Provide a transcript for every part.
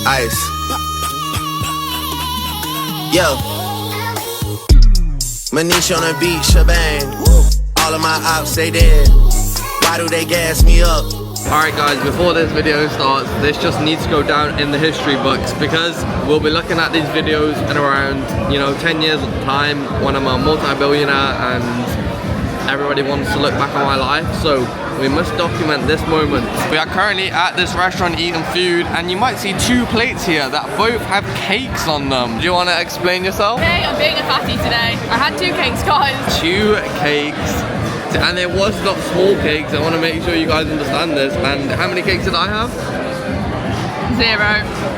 Ice. Yo. Manish on the beach, shebang. All of my ops, they dead. Why do they gas me up? Alright guys, before this video starts, this just needs to go down in the history books because we'll be looking at these videos in around, 10 years at the time when I'm a multi-billionaire and everybody wants to look back on my life. So we must document this moment. We are currently at this restaurant eating food and you might see two plates here that both have cakes on them. Do you want to explain yourself? Hey, I'm being a fatty today. I had 2 cakes, guys. 2 cakes. And it was not small cakes. I want to make sure you guys understand this. And how many cakes did I have? 0.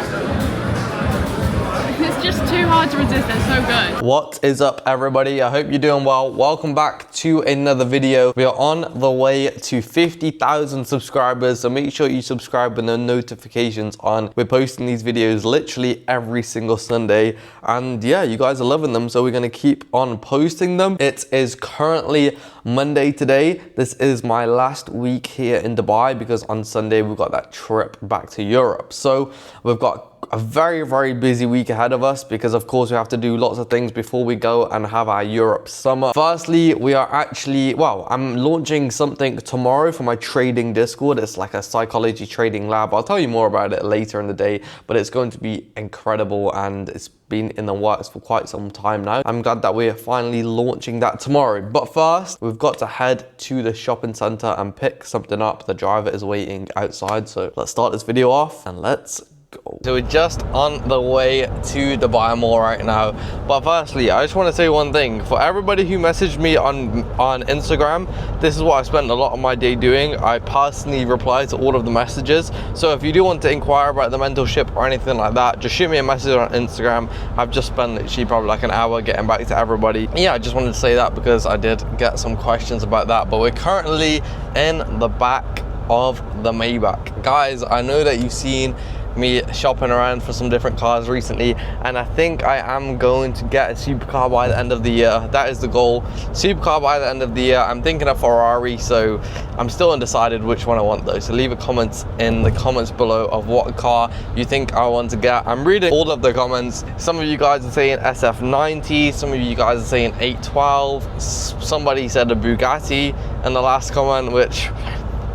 It's just too hard to resist. They're so good. What is up, everybody? I hope you're doing well. Welcome back to another video. We are on the way to 50,000 subscribers, so make sure you subscribe with the notifications on. We're posting these videos literally every single Sunday, and yeah, you guys are loving them, so we're gonna keep on posting them. It is currently Monday today. This is my last week here in Dubai because on Sunday we've got that trip back to Europe. So we've got a very busy week ahead of us because of course we have to do lots of things before we go and have our Europe summer. Firstly, we are actually, I'm launching something tomorrow for my trading Discord. It's like a psychology trading lab. I'll tell you more about it later in the day, but it's going to be incredible and it's been in the works for quite some time now. I'm glad that we're finally launching that tomorrow. But first, we've got to head to the shopping center and pick something up. The driver is waiting outside. So let's start this video off and let's go. So we're just on the way to Dubai Mall right now. But firstly, I just want to say one thing. For everybody who messaged me on Instagram, this is what I spent a lot of my day doing. I personally reply to all of the messages. So if you do want to inquire about the mentorship or anything like that, just shoot me a message on Instagram. I've just spent literally probably like an hour getting back to everybody. Yeah, I just wanted to say that because I did get some questions about that. But we're currently in the back of the Maybach. Guys, I know that you've seen me shopping around for some different cars recently, and I think I am going to get a supercar by the end of the year. That is the goal, supercar by the end of the year. I'm thinking of Ferrari, so I'm still undecided which one I want though. So leave a comment in the comments below of what car you think I want to get. I'm reading all of the comments. Some of you guys are saying SF90, some of you guys are saying 812, somebody said a Bugatti in the last comment, which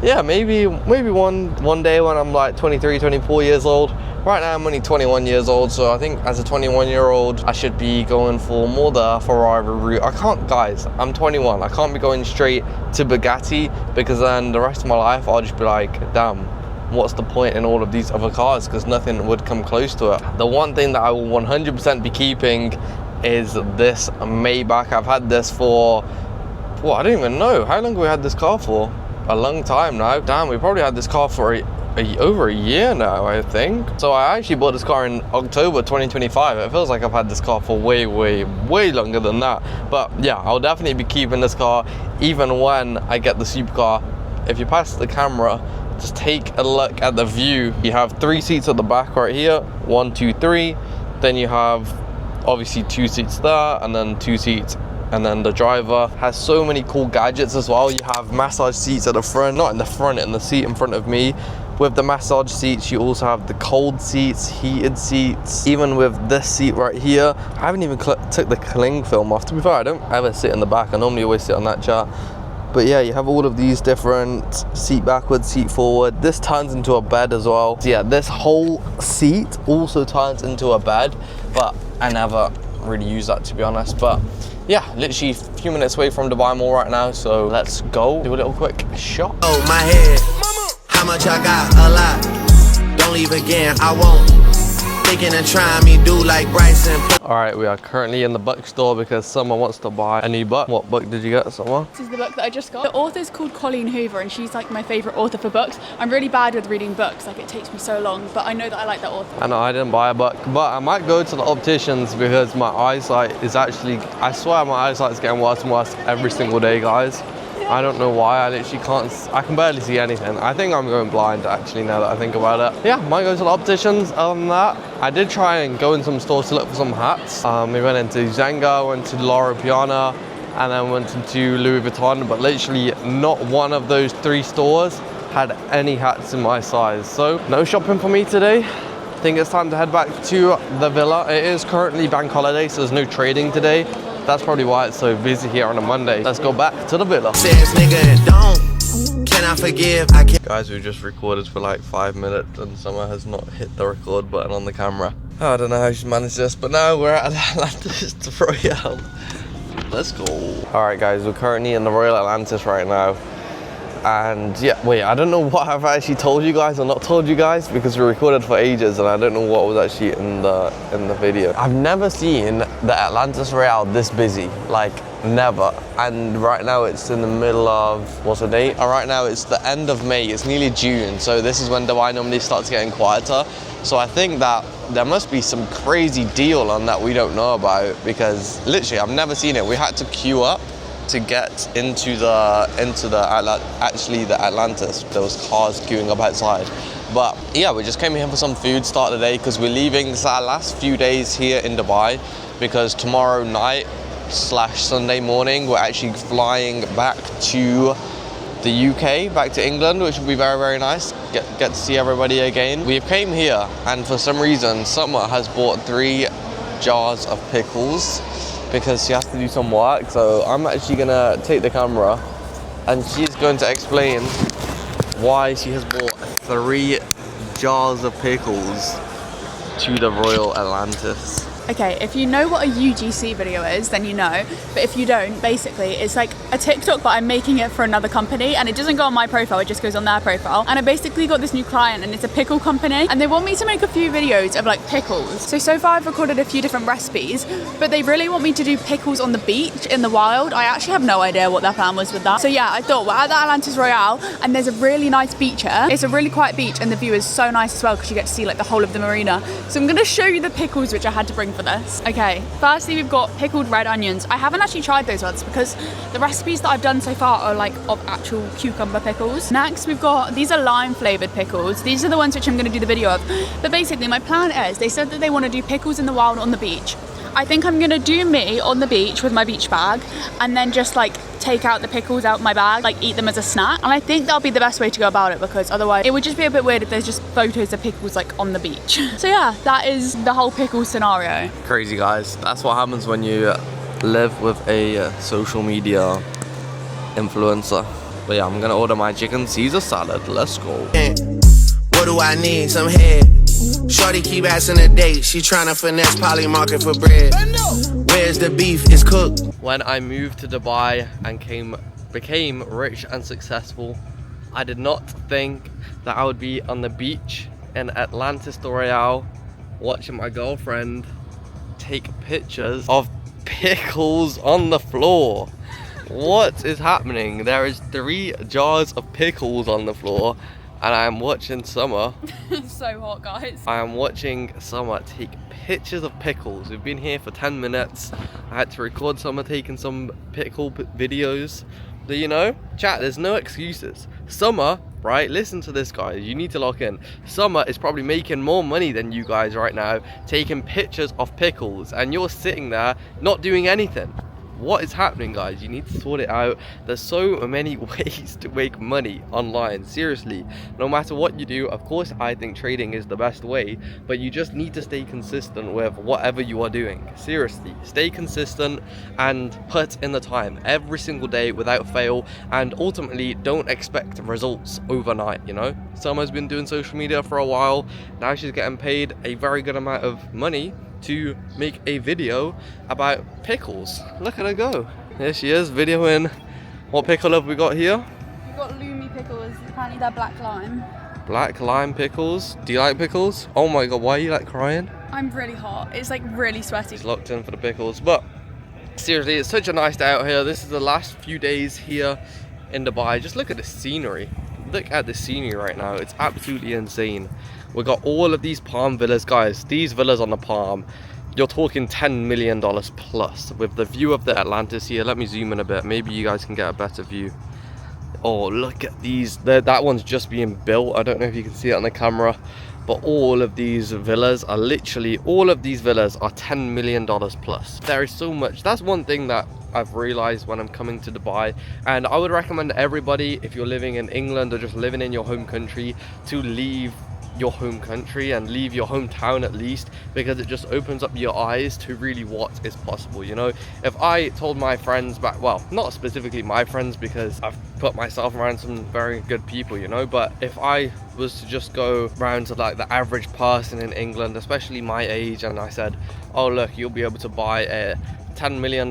yeah, maybe one day when I'm like 23, 24 years old. Right now I'm only 21 years old, so I think as a 21-year-old, I should be going for more the Ferrari route. I can't, guys, I'm 21. I can't be going straight to Bugatti because then the rest of my life I'll just be like, damn, what's the point in all of these other cars? Because nothing would come close to it. The one thing that I will 100% be keeping is this Maybach. I've had this for, I don't even know. How long have we had this car for? A long time now. Damn, we probably had this car for over a year now, I think. So I actually bought this car in October 2025. It feels like I've had this car for way longer than that. But yeah, I'll definitely be keeping this car even when I get the supercar. If you pass the camera, just take a look at the view. You have 3 seats at the back right here, 1, 2, 3. Then you have obviously 2 seats there and then 2 seats. And then the driver has so many cool gadgets as well. You have massage seats at the front, not in the front, in the seat in front of me. With the massage seats, you also have the cold seats, heated seats. Even with this seat right here, I haven't even took the cling film off. To be fair, I don't ever sit in the back. I normally always sit on that chair. But yeah, you have all of these different seat backwards, seat forward. This turns into a bed as well. So yeah, this whole seat also turns into a bed, but I never really use that, to be honest. But yeah, literally a few minutes away from Dubai Mall right now, so let's go do a little quick shop. Oh, my head, how much I got? A lot. Don't leave again, I won't. Thinking and trying me do like Bryson. All right, we are currently in the bookstore because someone wants to buy a new book. What book did you get, Summer? This is the book that I just got. The author's called Colleen Hoover and she's like my favorite author for books. I'm really bad with reading books, like it takes me so long, but I know that I like that author. I know I didn't buy a book, but I might go to the opticians because my eyesight is actually, I swear my eyesight is getting worse and worse every single day, guys. I don't know why, I literally can't, I can barely see anything. I think I'm going blind actually now that I think about it. Yeah, might go to the opticians. Other than that, I did try and go in some stores to look for some hats. We went into Zenga, went to Loro Piana, and then went into Louis Vuitton, but literally not one of those 3 stores had any hats in my size. So no shopping for me today. I think it's time to head back to the villa. It is currently bank holiday, so there's no trading today. That's probably why it's so busy here on a Monday. Let's go back to the villa. Says nigga, don't. Can I forgive? I can't. Guys, we just recorded for like 5 minutes and Summer has not hit the record button on the camera. I don't know how she's managed this, but now we're at Atlantis Royale. Let's go. All right, guys, we're currently in the Royal Atlantis right now. And yeah, wait, I don't know what I've actually told you guys or not told you guys because we recorded for ages and I don't know what was actually in the video. I've never seen the Atlantis Royale this busy, like never. And right now it's in the middle of, what's the date? Right now it's the end of May, it's nearly June. So this is when Dubai normally starts getting quieter. So I think that there must be some crazy deal on that we don't know about because literally I've never seen it. We had to queue up to get into the Atlantis. There was cars queuing up outside. But yeah, we just came here for some food, start the day, because we're leaving. It's our last few days here in Dubai because tomorrow night / Sunday morning, we're actually flying back to the UK, back to England, which will be very, very nice. Get to see everybody again. We came here and for some reason, Summer has bought 3 jars of pickles because she has to do some work. So I'm actually gonna take the camera and she's going to explain why she has bought 3 jars of pickles to the Royal Atlantis. Okay, if you know what a UGC video is, then you know. But if you don't, basically, it's like a TikTok, but I'm making it for another company. And it doesn't go on my profile, it just goes on their profile. And I basically got this new client, and it's a pickle company. And they want me to make a few videos of like pickles. So far I've recorded a few different recipes, but they really want me to do pickles on the beach in the wild. I actually have no idea what their plan was with that. So yeah, I thought we're at the Atlantis Royale, and there's a really nice beach here. It's a really quiet beach, and the view is so nice as well, because you get to see like the whole of the marina. So I'm gonna show you the pickles which I had to bring for this. Okay, firstly we've got pickled red onions. I haven't actually tried those ones because the recipes that I've done so far are like of actual cucumber pickles. Next we've got, these are lime flavored pickles. These are the ones which I'm gonna do the video of. But basically my plan is, they said that they want to do pickles in the wild on the beach. I think I'm gonna do me on the beach with my beach bag and then just like take out the pickles out my bag, like eat them as a snack. And I think that'll be the best way to go about it because otherwise it would just be a bit weird if there's just photos of pickles like on the beach. So yeah, that is the whole pickle scenario. Crazy, guys. That's what happens when you live with a social media influencer. But yeah, I'm gonna order my chicken Caesar salad. Let's go. What do I need? Some head. Shorty keep asking a date. She tryna finesse Poly Market for bread. Where's the beef? It's cooked. When I moved to Dubai and became rich and successful, I did not think that I would be on the beach in Atlantis Royale watching my girlfriend take pictures of pickles on the floor. What is happening? There is 3 jars of pickles on the floor and I am watching Summer. It's so hot, guys. I am watching Summer take pictures of pickles. We've been here for 10 minutes. I had to record Summer taking some pickle videos. But you know, chat, there's no excuses. Summer, right, listen to this, guys. You need to lock in. Summer is probably making more money than you guys right now taking pictures of pickles and you're sitting there not doing anything. What is happening, guys? You need to sort it out. There's so many ways to make money online. Seriously, no matter what you do, of course I think trading is the best way, but you just need to stay consistent with whatever you are doing. Seriously, stay consistent and put in the time every single day without fail, and ultimately don't expect results overnight. You know, Summer's been doing social media for a while now. She's getting paid a very good amount of money to make a video about pickles. Look at her go. Here she is videoing. What pickle have we got here? We've got loomy pickles. Apparently they're black lime. Black lime pickles. Do you like pickles? Oh my god, why are you like crying? I'm really hot. It's like really sweaty. She's locked in for the pickles. But seriously, it's such a nice day out here. This is the last few days here in Dubai. Just look at the scenery. Look at the scenery right now. It's absolutely insane. We got all of these palm villas, guys. These villas on the palm, you're talking $10 million plus with the view of the Atlantis here. Let me zoom in a bit. Maybe you guys can get a better view. Oh, look at these. That one's just being built. I don't know if you can see it on the camera, but all of these villas are literally, all of these villas are $10 million plus. There is so much. That's one thing that I've realized when I'm coming to Dubai, and I would recommend everybody, if you're living in England or just living in your home country, to leave your home country and leave your hometown at least, because it just opens up your eyes to really what is possible. You know, if I told my friends back, well, not specifically my friends because I've put myself around some very good people, you know, but if I was to just go around to like the average person in England, especially my age, and I said, oh look, you'll be able to buy a $10 million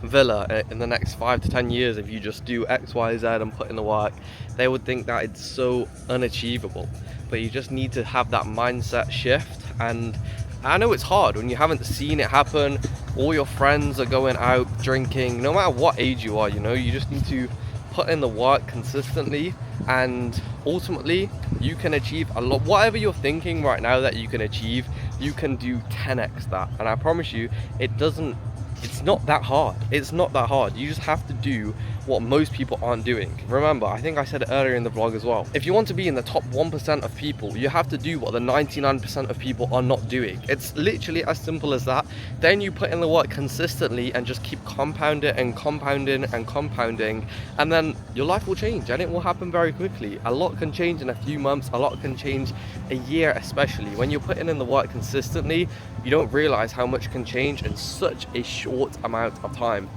villa in the next 5 to 10 years if you just do X, Y, Z and put in the work, they would think that it's so unachievable. But you just need to have that mindset shift. And I know it's hard when you haven't seen it happen. All your friends are going out drinking, no matter what age you are, you know, you just need to put in the work consistently, and ultimately you can achieve a lot. Whatever you're thinking right now that you can achieve, you can do 10x that. And I promise you, it's not that hard. It's not that hard. You just have to do what most people aren't doing. Remember, I think I said it earlier in the vlog as well, if you want to be in the top 1% of people, you have to do what the 99% of people are not doing. It's literally as simple as that. Then you put in the work consistently and just keep compounding and compounding and compounding, and then your life will change, and it will happen very quickly. A lot can change in a few months, a lot can change a year, especially when you're putting in the work consistently. You don't realize how much can change in such a short amount of time.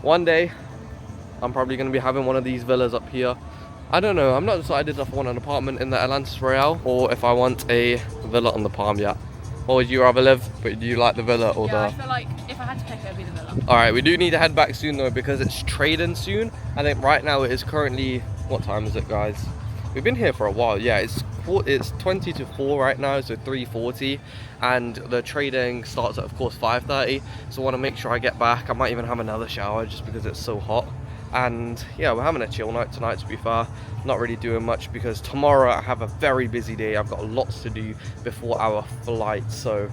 One day I'm probably going to be having one of these villas up here. I don't know, I'm not decided if I want an apartment in the Atlantis Royale or if I want a villa on the Palm yet. What would you rather live? But do you like the villa or I feel like if I had to pick, it would be the villa. Alright, we do need to head back soon though, because it's trading soon. I think right now it is currently, what time is it, guys? We've been here for a while. Yeah, it's 20 to 4 right now, so 3:40, and the trading starts at, of course, 5:30. So I want to make sure I get back. I might even have another shower just because it's so hot. And yeah, we're having a chill night tonight, to be fair. Not really doing much because tomorrow I have a very busy day. I've got lots to do before our flight. So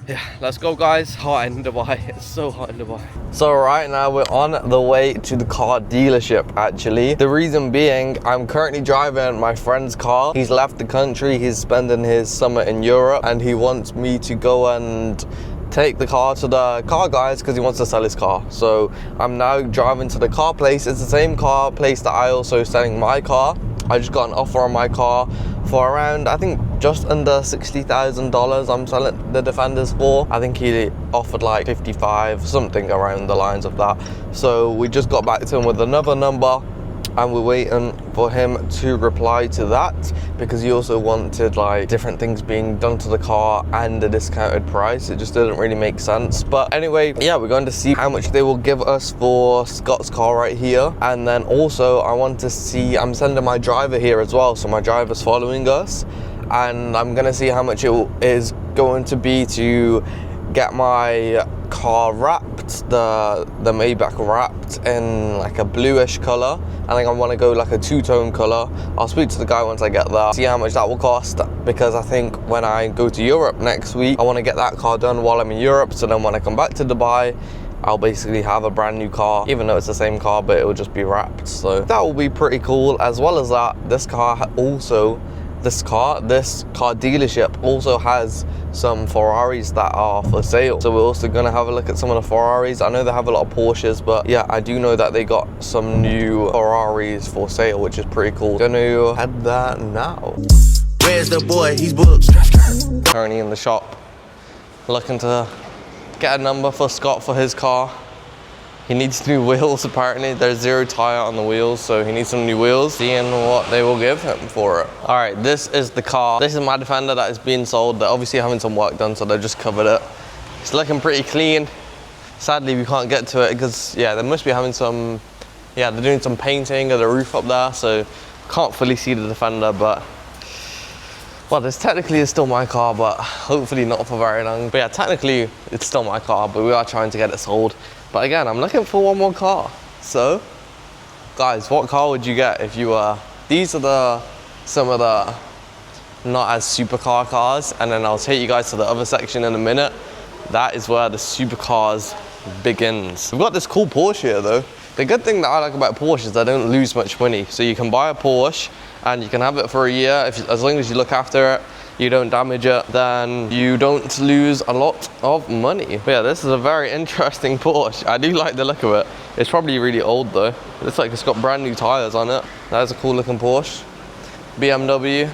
yeah, let's go, guys. Hot in Dubai. It's so hot in Dubai. So right now we're on the way to the car dealership, actually. The reason being, I'm currently driving my friend's car. He's left the country. He's spending his summer in Europe, and he wants me to go and take the car to the car guys because he wants to sell his car. So I'm now driving to the car place. It's the same car place that I also selling my car. I just got an offer on my car for around, I think, just under $60,000 I'm selling the Defenders for. I think he offered like 55, something around the lines of that. So we just got back to him with another number, and we're waiting for him to reply to that because he also wanted like different things being done to the car and a discounted price. It just didn't really make sense. But anyway, yeah, we're going to see how much they will give us for Scott's car right here. And then also I want to see, I'm sending my driver here as well, so my driver's following us, and I'm gonna see how much it is going to be to get my car wrapped, the Maybach wrapped in like a bluish color. I think I want to go like a two-tone color. I'll speak to the guy once I get there, see how much that will cost, because I think when I go to Europe next week, I want to get that car done while I'm in Europe, so then when I come back to Dubai, I'll basically have a brand new car, even though it's the same car, but it will just be wrapped. So that will be pretty cool. As well as that, this car dealership also has some Ferraris that are for sale. So we're also gonna have a look at some of the Ferraris. I know they have a lot of Porsches, but yeah, I do know that they got some new Ferraris for sale, which is pretty cool. Gonna head there now. Where's the boy? He's booked. Currently in the shop, looking to get a number for Scott for his car. He needs new wheels, apparently. There's 0 tire on the wheels, so he needs some new wheels. Seeing what they will give him for it. All right, this is the car. This is my Defender that is being sold. They're obviously having some work done, so they just covered it. It's looking pretty clean. Sadly, we can't get to it because, yeah, they must be having some, yeah, they're doing some painting of the roof up there, so can't fully see the Defender, but, well, this technically is still my car, but hopefully not for very long. But yeah, technically it's still my car, but we are trying to get it sold. But again, I'm looking for one more car. So, guys, what car would you get if you were... These are some of the not as supercar cars, and then I'll take you guys to the other section in a minute. That is where the supercars begins. We've got this cool Porsche here though. The good thing that I like about Porsche is they don't lose much money. So you can buy a Porsche and you can have it for a year. As long as you look after it, you don't damage it, then you don't lose a lot of money. But yeah, this is a very interesting Porsche. I do like the look of it. It's probably really old though. It looks like it's got brand new tires on it. That's a cool looking Porsche. BMW.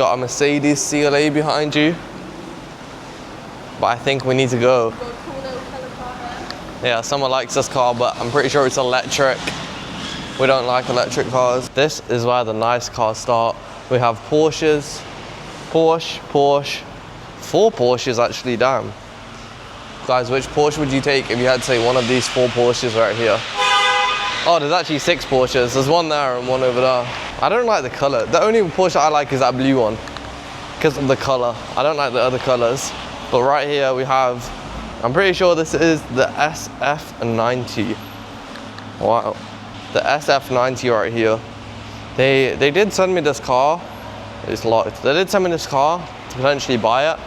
Got a Mercedes CLA behind you. But I think we need to go. Got a cool little colour car here. Yeah, someone likes this car, but I'm pretty sure it's electric. We don't like electric cars. This is where the nice cars start. We have Porsches, Porsche, 4 Porsches actually, damn. Guys, which Porsche would you take if you had to say one of these 4 Porsches right here? Oh, there's actually 6 Porsches. There's one there and one over there. I don't like the color. The only Porsche I like is that blue one because of the color. I don't like the other colors. But right here we have, I'm pretty sure this is the SF90. Wow. The SF90 right here. They did send me this car. It's locked. They did send me this car to potentially buy it.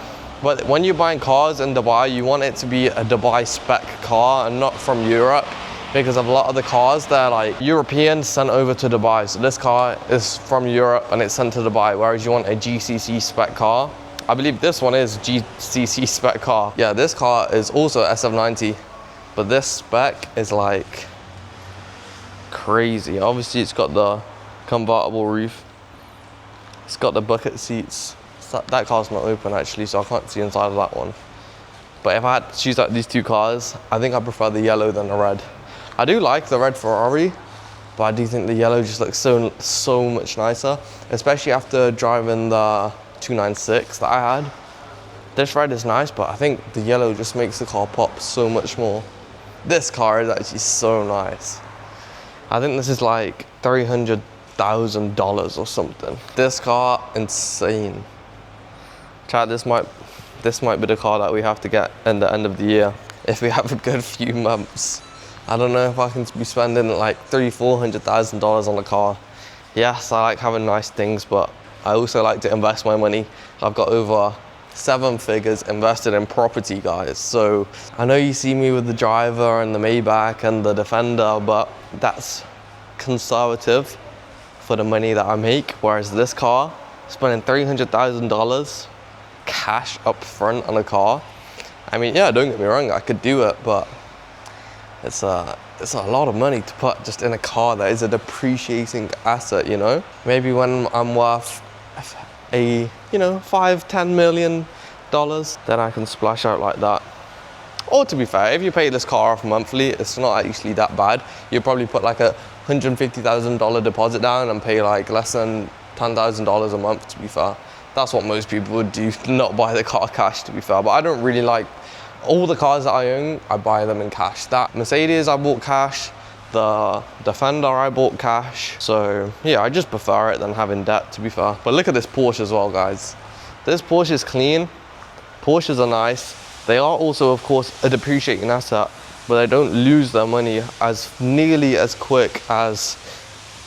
But when you're buying cars in Dubai, you want it to be a Dubai spec car and not from Europe. Because of a lot of the cars, they're like European sent over to Dubai. So this car is from Europe and it's sent to Dubai, whereas you want a GCC spec car. I believe this one is GCC spec car. Yeah, this car is also SF90, but this spec is like crazy. Obviously it's got the convertible roof. It's got the bucket seats. That car's not open actually, so I can't see inside of that one. But if I had to choose out these 2 cars, I think I prefer the yellow than the red. I do like the red Ferrari, but I do think the yellow just looks so much nicer, especially after driving the 296 that I had. This red is nice, but I think the yellow just makes the car pop so much more. This car is actually so nice. I think this is like $300,000 or something. This car, insane. Chat, this might be the car that we have to get in the end of the year if we have a good few months. I don't know if I can be spending like $300,000-$400,000 on a car. Yes, I like having nice things, but I also like to invest my money. I've got over 7 figures invested in property, guys. So I know you see me with the driver and the Maybach and the Defender, but that's conservative for the money that I make. Whereas this car, spending $300,000 cash up front on a car. I mean, yeah, don't get me wrong, I could do it, but it's a lot of money to put just in a car that is a depreciating asset, you know? Maybe when I'm worth a, you know, $5-10 million, then I can splash out like that. Or to be fair, if you pay this car off monthly, it's not actually that bad. You probably put like a $150,000 deposit down and pay like less than $10,000 a month, to be fair. That's what most people would do, not buy the car cash, to be fair. But I don't really like, all the cars that I own, I buy them in cash. That Mercedes I bought cash, the Defender I bought cash. So yeah, I just prefer it than having debt, to be fair. But look at this Porsche as well, guys. This Porsche is clean. Porsches are nice. They are also, of course, a depreciating asset, but they don't lose their money as nearly as quick as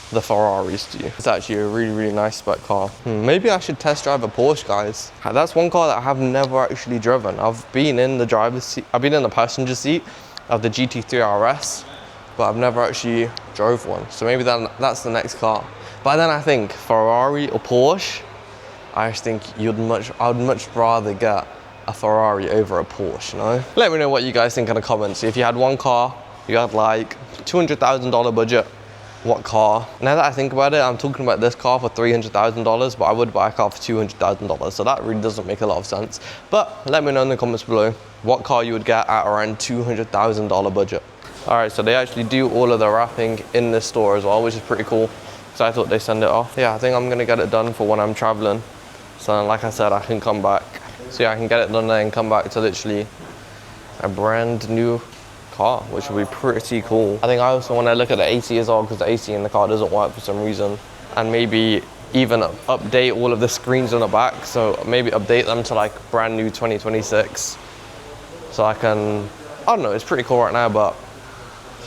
the Ferraris do. It's actually a really nice spec car. Maybe I should test drive a Porsche, guys. That's one car that I have never actually driven. I've been in the driver's seat, I've been in the passenger seat of the GT3 RS, but I've never actually drove one. So maybe that's the next car. But then I think Ferrari or Porsche, I just think I would much rather get a Ferrari over a Porsche, you know? Let me know what you guys think in the comments. If you had one car, you had like $200,000 budget, what car? Now that I think about it, I'm talking about this car for $300,000, but I would buy a car for $200,000. So that really doesn't make a lot of sense. But let me know in the comments below what car you would get at around $200,000 budget. All right, so they actually do all of the wrapping in this store as well, which is pretty cool. So I thought they send it off. Yeah, I think I'm gonna get it done for when I'm traveling. So like I said, I can come back. So yeah, I can get it done there and come back to literally a brand new car, which will be pretty cool. I think I also want to look at the AC as well, because the AC in the car doesn't work for some reason. And maybe even update all of the screens on the back. So maybe update them to like brand new 2026. So I don't know, it's pretty cool right now, but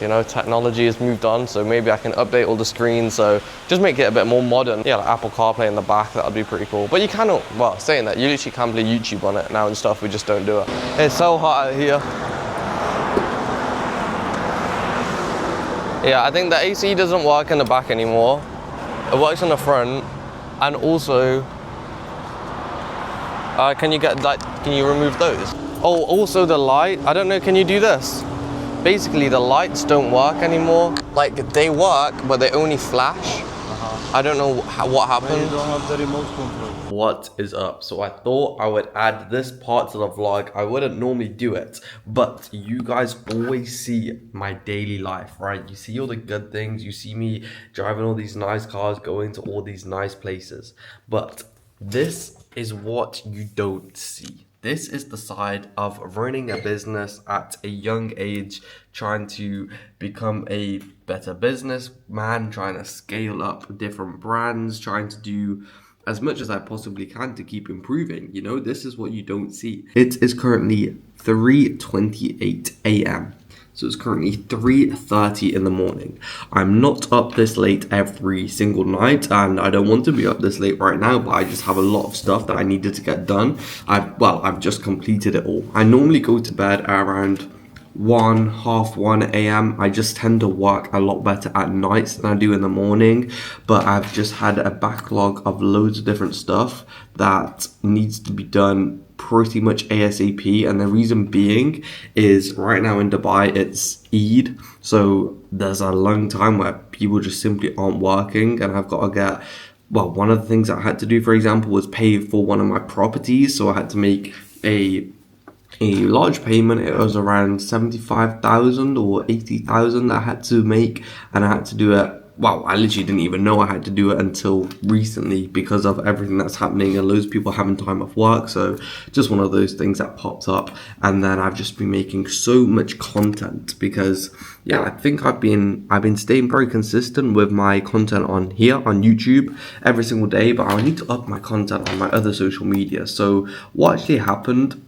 you know, technology has moved on, so maybe I can update all the screens, so just make it a bit more modern. Yeah, like Apple CarPlay in the back, that would be pretty cool. But you cannot, well, saying that, you literally can play YouTube on it now and stuff, we just don't do it. It's so hot out here. Yeah, I think the AC doesn't work in the back anymore. It works in the front, and also, can you remove those? Oh, also the light, I don't know, can you do this? Basically, the lights don't work anymore. Like, they work, but they only flash. I don't know what happened. You don't have the remote control. What is up? So I thought I would add this part to the vlog. I wouldn't normally do it, but you guys always see my daily life, right? You see all the good things, you see me driving all these nice cars, going to all these nice places, but this is what you don't see. This is the side of running a business at a young age, trying to become a better businessman, trying to scale up different brands, trying to do as much as I possibly can to keep improving. You know, this is what you don't see. It is currently 3:28 a.m. So it's currently 3:30 in the morning. I'm not up this late every single night, and I don't want to be up this late right now, but I just have a lot of stuff that I needed to get done. I've just completed it all. I normally go to bed around 1:30 a.m. I just tend to work a lot better at nights than I do in the morning, but I've just had a backlog of loads of different stuff that needs to be done pretty much ASAP. And the reason being is right now in Dubai it's Eid, so there's a long time where people just simply aren't working, and I've got to get, well, one of the things I had to do, for example, was pay for one of my properties. So I had to make a large payment. It was around 75,000 or 80,000 that I had to make, and I had to do it. Well, I literally didn't even know I had to do it until recently because of everything that's happening and loads of people having time off work. So just one of those things that popped up, and then I've just been making so much content because, yeah, I think I've been staying very consistent with my content on here on YouTube every single day, but I need to up my content on my other social media. So what actually happened?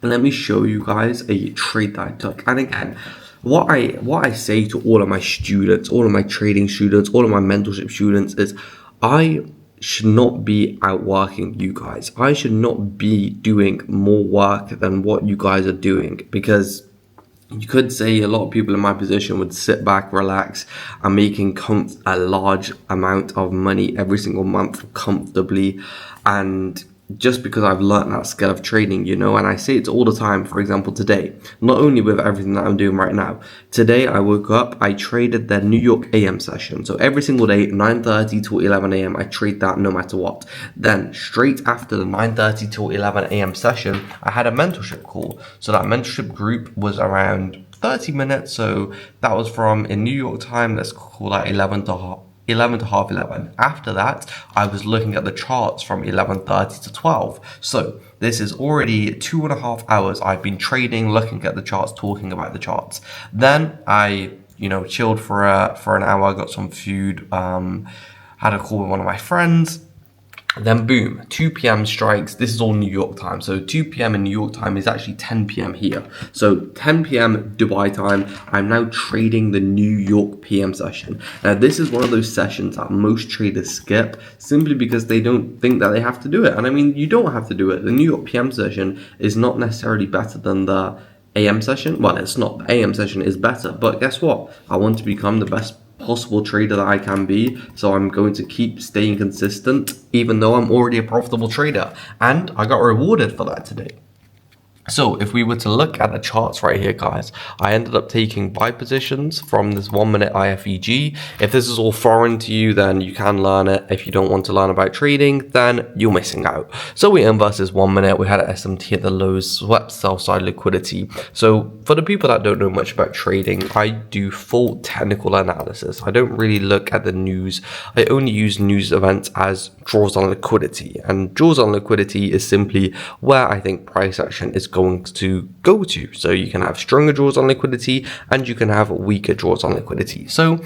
Let me show you guys a trade that I took. And again, what I say to all of my students, all of my trading students, all of my mentorship students is I should not be outworking you guys. I should not be doing more work than what you guys are doing, because you could say a lot of people in my position would sit back, relax, and making a large amount of money every single month comfortably. And just because I've learned that skill of trading, you know, and I say it all the time. For example, today, not only with everything that I'm doing right now, today I woke up, I traded the New York AM session. So every single day, 9:30 to 11 a.m, I trade that no matter what. Then straight after the 9:30 to 11 a.m session, I had a mentorship call. So that mentorship group was around 30 minutes. So that was from, in New York time, let's call that 11 to half 11. After that, I was looking at the charts from 11:30 to 12. So this is already 2.5 hours I've been trading, looking at the charts, talking about the charts. Then I, chilled for an hour, got some food, had a call with one of my friends. Then boom, 2 p.m. strikes. This is all New York time. So 2 p.m. in New York time is actually 10 p.m. here. So 10 p.m. Dubai time, I'm now trading the New York PM session. Now this is one of those sessions that most traders skip simply because they don't think that they have to do it. And I mean, you don't have to do it. The New York PM session is not necessarily better than the AM session. Well, it's not. The AM session is better. But guess what? I want to become the best possible trader that I can be, so I'm going to keep staying consistent even though I'm already a profitable trader, and I got rewarded for that today. So if we were to look at the charts right here, guys, I ended up taking buy positions from this 1 minute IFEG. If this is all foreign to you, then you can learn it. If you don't want to learn about trading, then you're missing out. So we in versus 1 minute, we had an SMT at the lows, swept sell side liquidity. So for the people that don't know much about trading, I do full technical analysis. I don't really look at the news. I only use news events as draws on liquidity, and draws on liquidity is simply where I think price action is going to go to. So you can have stronger draws on liquidity and you can have weaker draws on liquidity. So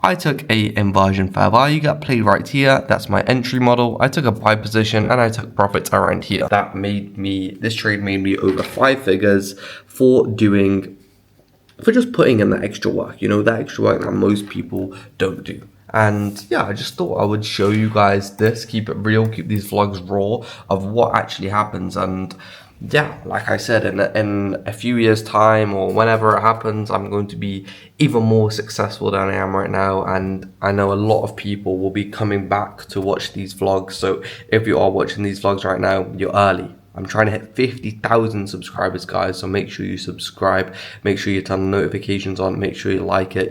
I took a inversion fair value gap play right here. That's my entry model. I took a buy position and I took profits around here. This trade made me over 5 figures for just putting in the extra work, that extra work that most people don't do. And yeah, I just thought I would show you guys this, keep it real, keep these vlogs raw of what actually happens. And yeah, like I said, in a few years time or whenever it happens, I'm going to be even more successful than I am right now. And I know a lot of people will be coming back to watch these vlogs. So if you are watching these vlogs right now, you're early. I'm trying to hit 50,000 subscribers, guys. So make sure you subscribe, make sure you turn the notifications on, make sure you like it.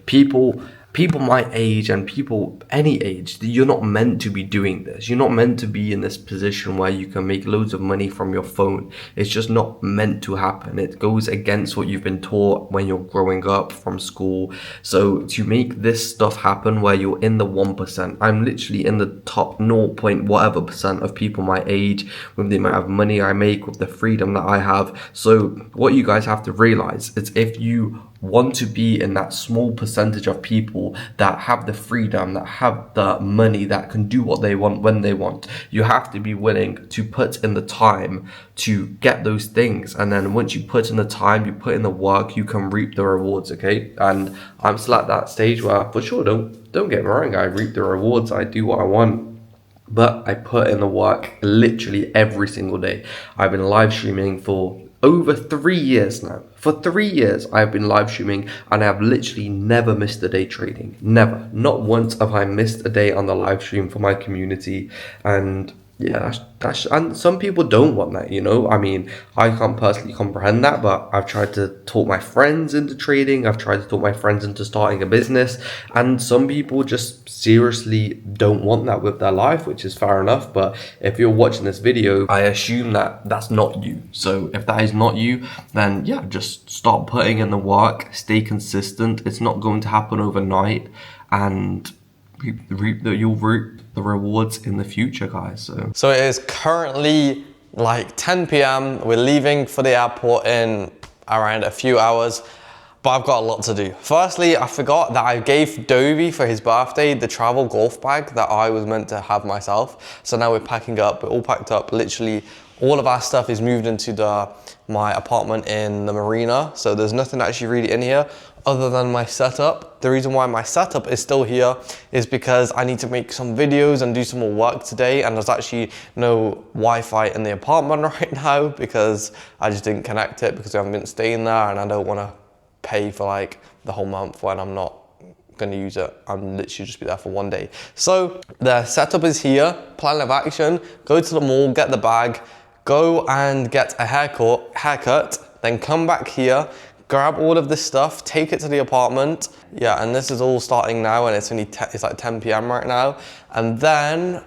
People people my age and people any age, you're not meant to be doing this. You're not meant to be in this position where you can make loads of money from your phone. It's just not meant to happen. It goes against what you've been taught when you're growing up from school. So to make this stuff happen where you're in the 1%, I'm literally in the top 0. Whatever percent of people my age, with the amount of money I make, with the freedom that I have. So what you guys have to realize is, if you want to be in that small percentage of people that have the freedom, that have the money, that can do what they want when they want, you have to be willing to put in the time to get those things. And then once you put in the time, you put in the work, you can reap the rewards. Okay, and I'm still at that stage where, for sure, don't get me wrong, I reap the rewards, I do what I want, but I put in the work literally every single day. I've been live streaming for over 3 years now. For 3 years, I've been live streaming, and I've literally never missed a day trading. Never. Not once have I missed a day on the live stream for my community. And yeah, and some people don't want that, you know. I mean, I can't personally comprehend that, but I've tried to talk my friends into trading. I've tried to talk my friends into starting a business, and some people just seriously don't want that with their life, which is fair enough. But if you're watching this video, I assume that that's not you. So if that is not you, then yeah, just start putting in the work, stay consistent. It's not going to happen overnight, and you'll reap the rewards in the future, guys. So it is currently like 10 p.m. We're leaving for the airport in around a few hours, but I've got a lot to do. Firstly, I forgot that I gave Dovey for his birthday the travel golf bag that I was meant to have myself. So now we're packing up, we're all packed up. Literally all of our stuff is moved into my apartment in the marina. So there's nothing actually really in here other than my setup. The reason why my setup is still here is because I need to make some videos and do some more work today, and there's actually no Wi-Fi in the apartment right now because I just didn't connect it because I haven't been staying there, and I don't want to pay for like the whole month when I'm not going to use it. I'm literally just be there for 1 day. So the setup is here. Plan of action: go to the mall, get the bag, go and get a haircut, then come back here, grab all of this stuff, take it to the apartment. Yeah, and this is all starting now, and it's only it's like 10 p.m. right now. And then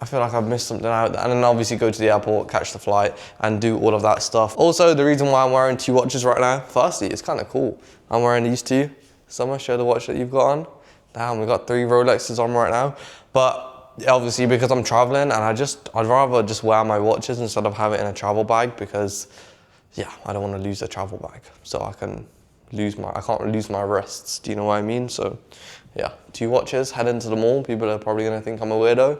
I feel like I've missed something out. And then obviously go to the airport, catch the flight, and do all of that stuff. Also, the reason why I'm wearing 2 watches right now, firstly, it's kind of cool. I'm wearing these 2. Summer, show the watch that you've got on. Damn, we got 3 Rolexes on right now. But obviously, because I'm traveling, and I'd rather just wear my watches instead of have it in a travel bag, because yeah, I don't want to lose a travel bag. So I can't lose my wrists. Do you know what I mean? So yeah, 2 watches, head into the mall. People are probably gonna think I'm a weirdo,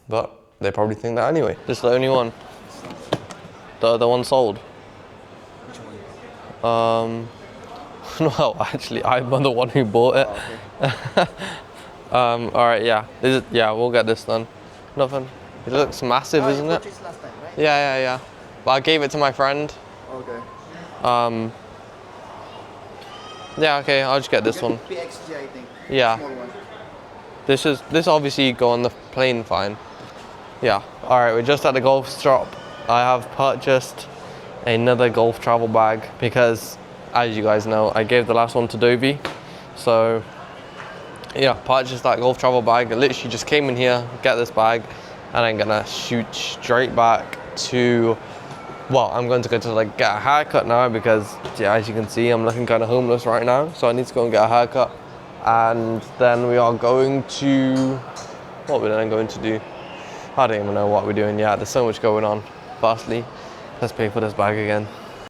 but they probably think that anyway. This is the only one. The other one sold. Which one? Well, actually, I'm the one who bought it. Oh, okay. All right, yeah. We'll get this done. Nothing. It looks massive, isn't it? You purchased last time, right? Yeah. But I gave it to my friend. Okay. Yeah, okay, I'll just get this one. PXG, I think. Yeah. Small one. This obviously go on the plane fine. Yeah. All right, we're just at the golf shop. I have purchased another golf travel bag because, as you guys know, I gave the last one to Dovey. So yeah, purchased that golf travel bag. I literally just came in here, get this bag, and I'm gonna shoot straight back to, well, I'm going to go to like get a haircut now because yeah, as you can see, I'm looking kind of homeless right now. So I need to go and get a haircut. And then we are going to, what we're then going to do? I don't even know what we're doing yet. There's so much going on. Firstly, let's pay for this bag again.